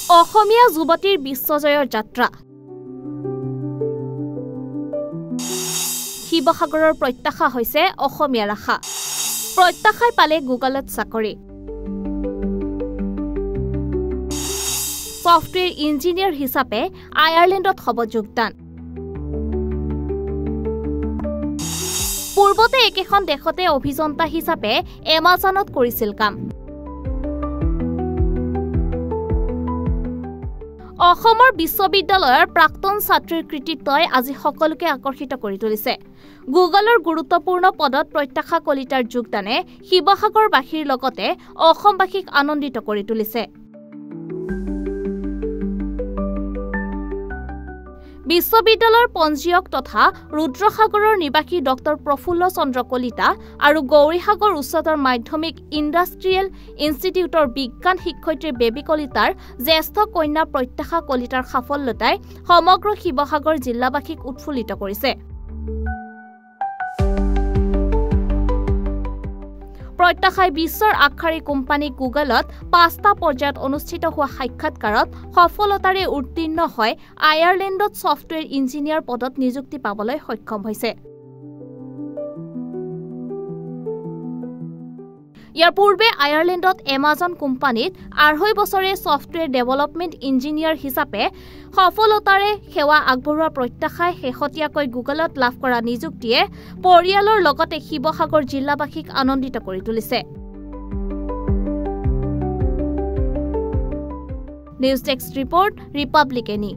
অসমীয়া যুৱতীৰ বিশ্বজয়ৰ যাত্ৰা শিৱসাগৰৰ প্ৰত্যাশা হৈছে অসমীয়াৰ আশা প্ৰত্যাশাই পালে গুগলত চাকৰি সফটৱেৰ ইঞ্জিনিয়াৰ হিচাপে আয়াৰলেণ্ডত হ'ব যোগদান পূৰ্বতে একেখন দেশতে অভিযন্তা হিচাপে এমাজনত কৰিছিল কাম অসমৰ বিশ্ববিদ্যালয়ৰ প্ৰাক্তন ছাত্ৰীৰ কৃতিত্বই আজি সকলোকে আকৰ্ষিত কৰি তুলিছে গুগলৰ গুৰুত্বপূৰ্ণ পদত প্ৰত্যাশা কলিতাৰ যোগদানে শিৱসাগৰবাসীৰ লগতে অসমবাসীক আনন্দিত কৰি তুলিছে বিশ্ববিদ্যালয়ৰ পঞ্জীয়ক তথা ৰুদ্ৰসাগৰৰ নিবাসী ডক্টৰ প্ৰফুল্ল চন্দ্ৰ কলিতা আৰু গৌৰীসাগৰ উচ্চতৰ মাধ্যমিক ইণ্ডাষ্ট্ৰিয়েল ইনষ্টিটিউটৰ বিজ্ঞান শিক্ষয়িত্ৰী বেবী কলিতাৰ জ্যেষ্ঠ কন্যা প্ৰত্যাশা কলিতাৰ সাফল্যতাই সমগ্ৰ শিৱসাগৰ জিলাবাসীক উৎফুল্লিত কৰিছে প্ৰত্যাশাই বিশ্বৰ আগশাৰী কোম্পানী গুগলত ৫টা পৰ্যায়ত অনুষ্ঠিত হোৱা সাক্ষাৎকাৰত সফলতাৰে উত্তীৰ্ণ হয় আয়াৰলেণ্ডত সফটৱেৰ ইঞ্জিনিয়াৰ পদত নিযুক্তি পাবলৈ সক্ষম হৈছে ইয়াৰ পূৰ্বে আয়াৰলেণ্ডত এমাজন কোম্পানীত ২.৫ বছৰে সফটৱেৰ ডেভেলপমেণ্ট ইঞ্জিনিয়াৰ হিচাপে সফলতাৰে সেৱা আগবঢ়োৱা প্ৰত্যাশাই শেহতীয়াকৈ গুগলত লাভ কৰা নিযুক্তিয়ে পৰিয়ালৰ লগতে শিৱসাগৰ জিলাবাসীক আনন্দিত কৰি তুলিছে news desk report Republic any